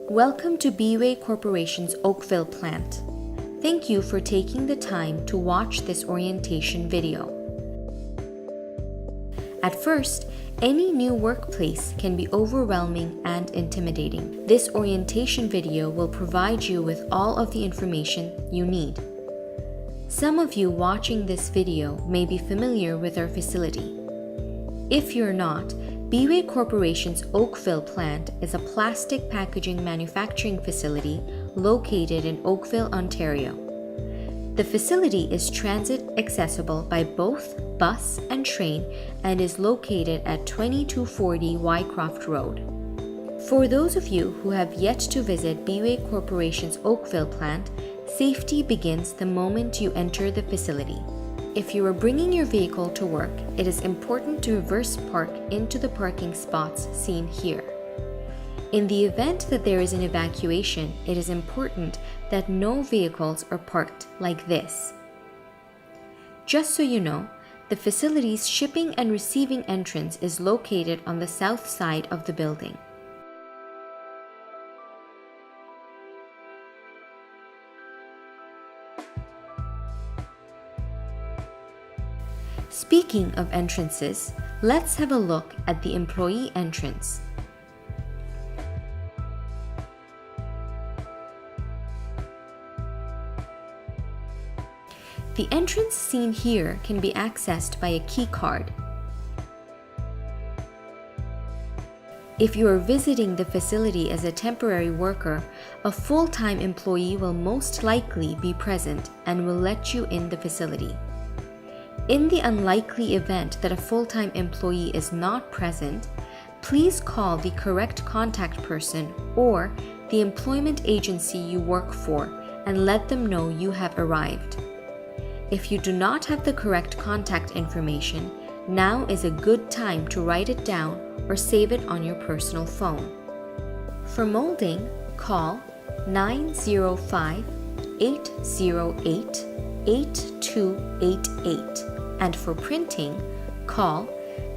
Welcome to Bway Corporation's Oakville plant. Thank you for taking the time to watch this orientation video. At first, any new workplace can be overwhelming and intimidating. This orientation video will provide you with all of the information you need. Some of you watching this video may be familiar with our facility. If you're not, Bway Corporation's Oakville plant is a plastic packaging manufacturing facility located in Oakville, Ontario. The facility is transit accessible by both bus and train and is located at 2240 Wycroft Road. For those of you who have yet to visit Bway Corporation's Oakville plant, safety begins the moment you enter the facility. If you are bringing your vehicle to work, it is important to reverse park into the parking spots seen here. In the event that there is an evacuation, it is important that no vehicles are parked like this. Just so you know, the facility's shipping and receiving entrance is located on the south side of the building. Speaking of entrances, let's have a look at the employee entrance. The entrance seen here can be accessed by a key card. If you are visiting the facility as a temporary worker, a full-time employee will most likely be present and will let you in the facility. In the unlikely event that a full-time employee is not present, please call the correct contact person or the employment agency you work for and let them know you have arrived. If you do not have the correct contact information, now is a good time to write it down or save it on your personal phone. For molding, call 905-808-8288. And for printing, call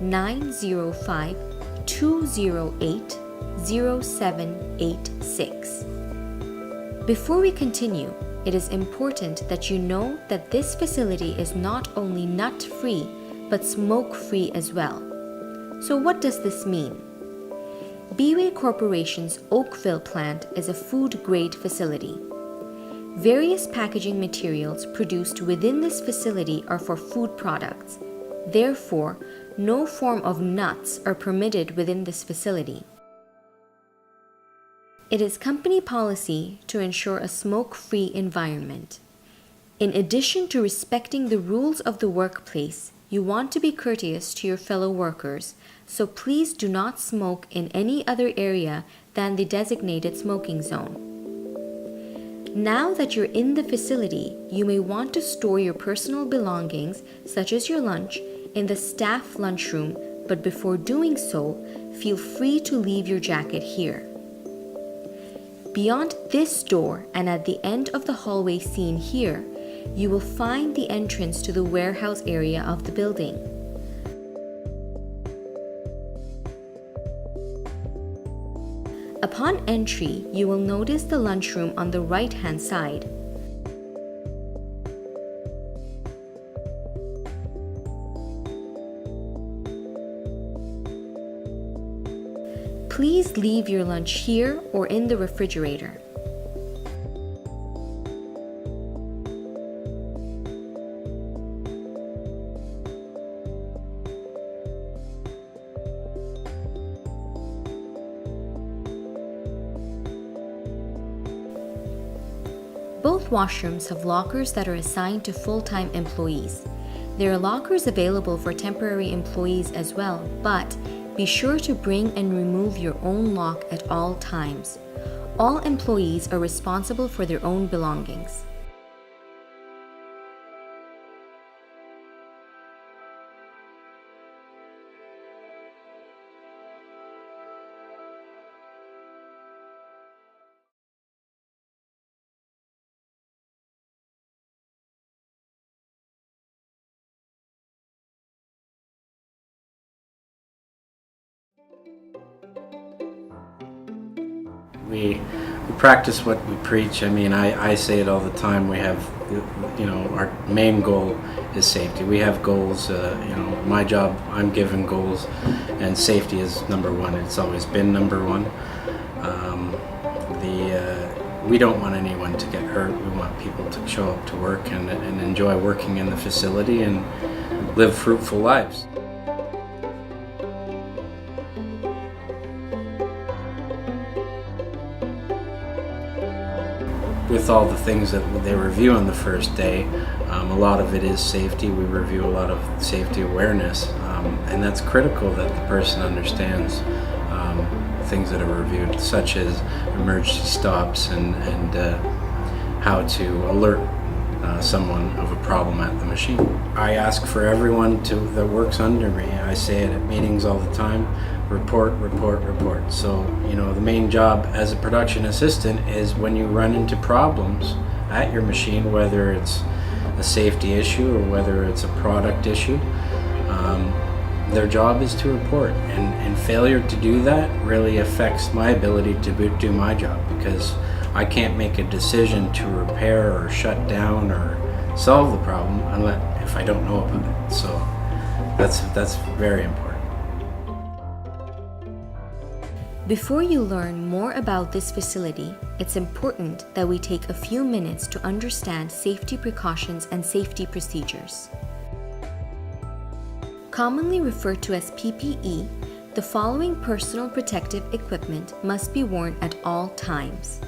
905-208-0786. Before we continue, it is important that you know that this facility is not only nut-free, but smoke-free as well. So what does this mean? Bway Corporation's Oakville plant is a food-grade facility. Various packaging materials produced within this facility are for food products. Therefore, no form of nuts are permitted within this facility. It is company policy to ensure a smoke-free environment. In addition to respecting the rules of the workplace, you want to be courteous to your fellow workers, so please do not smoke in any other area than the designated smoking zone. Now that you're in the facility, you may want to store your personal belongings, such as your lunch, in the staff lunchroom, but before doing so, feel free to leave your jacket here. Beyond this door and at the end of the hallway seen here, you will find the entrance to the warehouse area of the building. Upon entry, you will notice the lunchroom on the right-hand side. Please leave your lunch here or in the refrigerator. Both washrooms have lockers that are assigned to full-time employees. There are lockers available for temporary employees as well, but be sure to bring and remove your own lock at all times. All employees are responsible for their own belongings. We practice what we preach. I mean, I say it all the time. We have, our main goal is safety. We have goals. My job, I'm given goals, and safety is number one. It's always been number one. We don't want anyone to get hurt. We want people to show up to work and enjoy working in the facility and live fruitful lives. With all the things that they review on the first day, a lot of it is safety. We review a lot of safety awareness, and that's critical that the person understands things that are reviewed, such as emergency stops and how to alert someone of a problem at the machine. I ask for everyone that works under me. I say it at meetings all the time: report, report, report. So, the main job as a production assistant is when you run into problems at your machine, whether it's a safety issue or whether it's a product issue, their job is to report. And failure to do that really affects my ability to do my job, because I can't make a decision to repair or shut down or solve the problem if I don't know about it. So that's very important. Before you learn more about this facility, it's important that we take a few minutes to understand safety precautions and safety procedures. Commonly referred to as PPE, the following personal protective equipment must be worn at all times: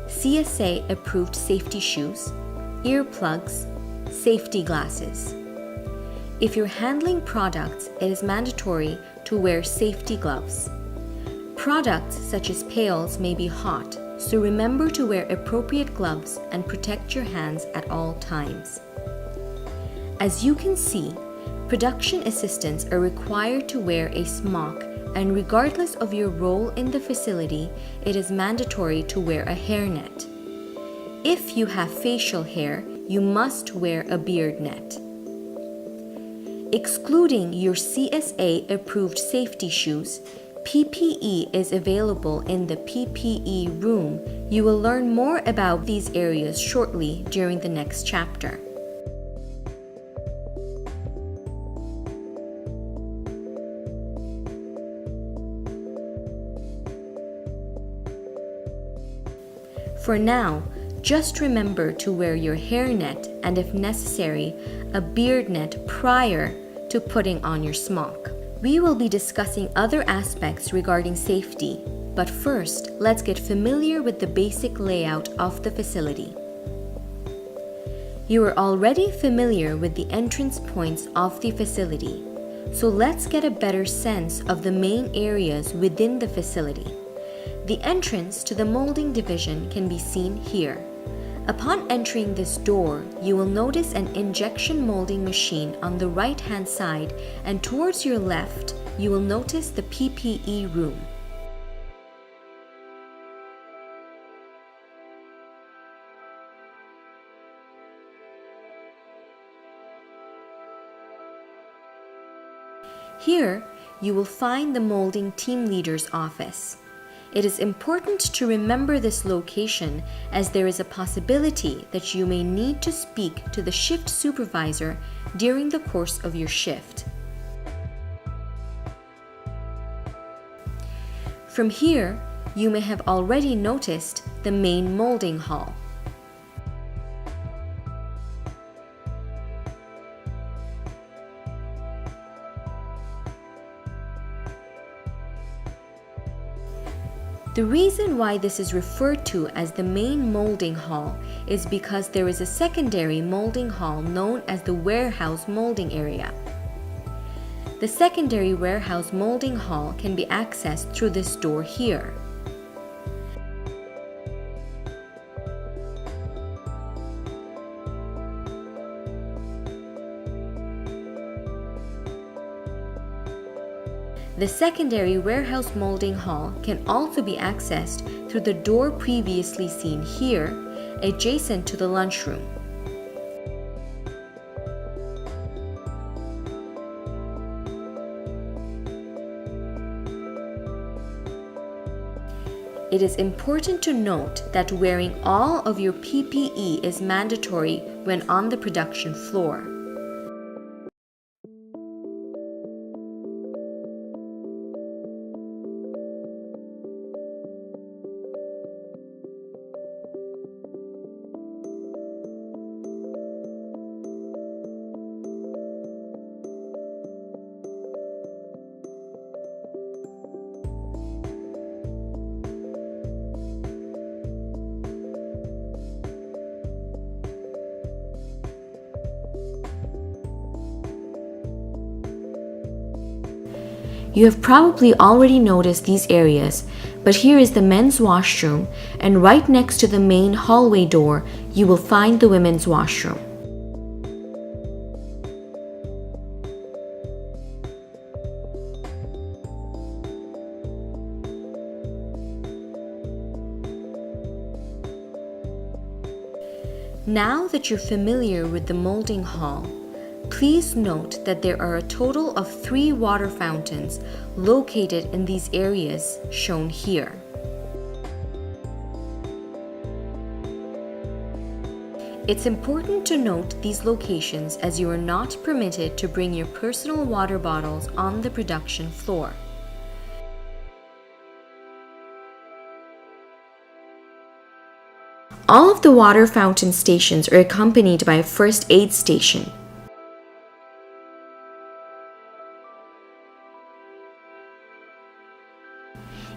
CSA approved safety shoes, earplugs, safety glasses. If you're handling products, it is mandatory to wear safety gloves. Products such as pails may be hot, so remember to wear appropriate gloves and protect your hands at all times. As you can see, production assistants are required to wear a smock, and regardless of your role in the facility, it is mandatory to wear a hairnet. If you have facial hair, you must wear a beard net. Excluding your CSA approved safety shoes, PPE is available in the PPE room. You will learn more about these areas shortly during the next chapter. For now, just remember to wear your hairnet and, if necessary, a beard net prior to putting on your smock. We will be discussing other aspects regarding safety, but first, let's get familiar with the basic layout of the facility. You are already familiar with the entrance points of the facility, so let's get a better sense of the main areas within the facility. The entrance to the molding division can be seen here. Upon entering this door, you will notice an injection molding machine on the right-hand side, and towards your left, you will notice the PPE room. Here, you will find the molding team leader's office. It is important to remember this location, as there is a possibility that you may need to speak to the shift supervisor during the course of your shift. From here, you may have already noticed the main molding hall. The reason why this is referred to as the main molding hall is because there is a secondary molding hall known as the warehouse molding area. The secondary warehouse molding hall can be accessed through this door here. The secondary warehouse molding hall can also be accessed through the door previously seen here, adjacent to the lunchroom. it is important to note that wearing all of your PPE is mandatory when on the production floor. You have probably already noticed these areas, but here is the men's washroom, and right next to the main hallway door, you will find the women's washroom. Now that you're familiar with the molding hall, please note that there are a total of 3 water fountains located in these areas shown here. It's important to note these locations as you are not permitted to bring your personal water bottles on the production floor. All of the water fountain stations are accompanied by a first aid station.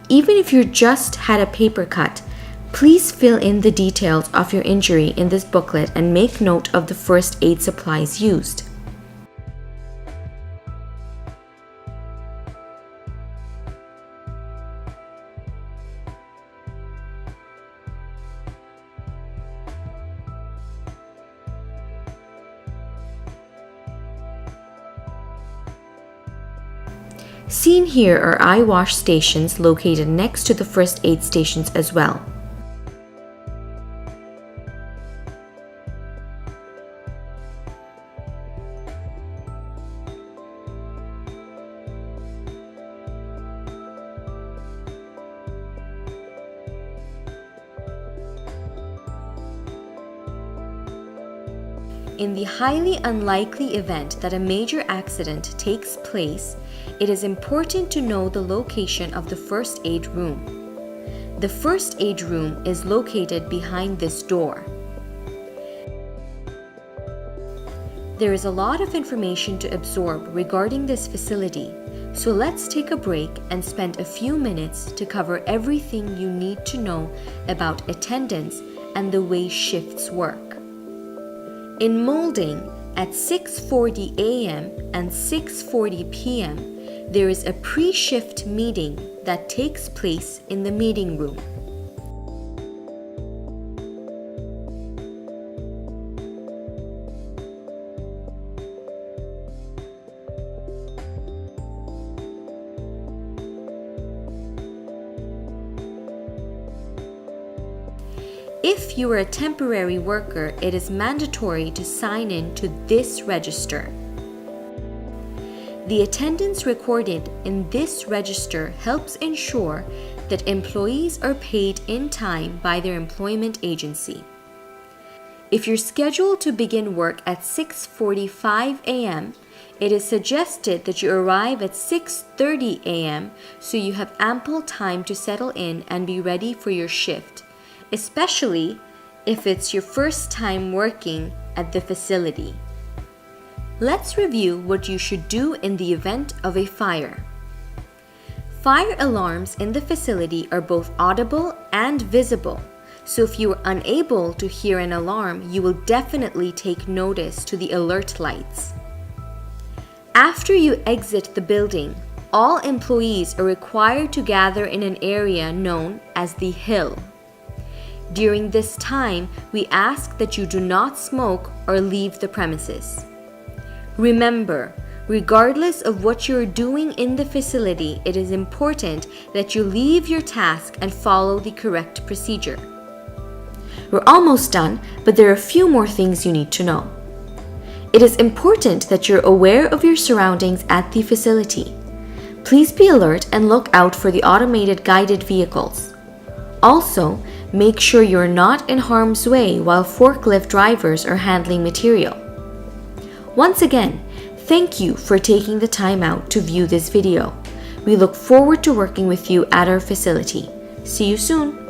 Even if you just had a paper cut, please fill in the details of your injury in this booklet and make note of the first aid supplies used. Seen here are eye wash stations located next to the first aid stations as well. In the highly unlikely event that a major accident takes place, it is important to know the location of the first aid room. The first aid room is located behind this door. There is a lot of information to absorb regarding this facility, so let's take a break and spend a few minutes to cover everything you need to know about attendance and the way shifts work. In molding, at 6:40 a.m. and 6:40 p.m., there is a pre-shift meeting that takes place in the meeting room. If you are a temporary worker, it is mandatory to sign in to this register. The attendance recorded in this register helps ensure that employees are paid in time by their employment agency. If you're scheduled to begin work at 6:45 a.m., it is suggested that you arrive at 6:30 a.m. so you have ample time to settle in and be ready for your shift, especially if it's your first time working at the facility. Let's review what you should do in the event of a fire. Fire alarms in the facility are both audible and visible, so if you are unable to hear an alarm, you will definitely take notice to the alert lights. After you exit the building, all employees are required to gather in an area known as the hill. During this time, we ask that you do not smoke or leave the premises. Remember, regardless of what you're doing in the facility, it is important that you leave your task and follow the correct procedure. We're almost done, but there are a few more things you need to know. It is important that you're aware of your surroundings at the facility. Please be alert and look out for the automated guided vehicles. Also, make sure you're not in harm's way while forklift drivers are handling material. Once again, thank you for taking the time out to view this video. We look forward to working with you at our facility. See you soon!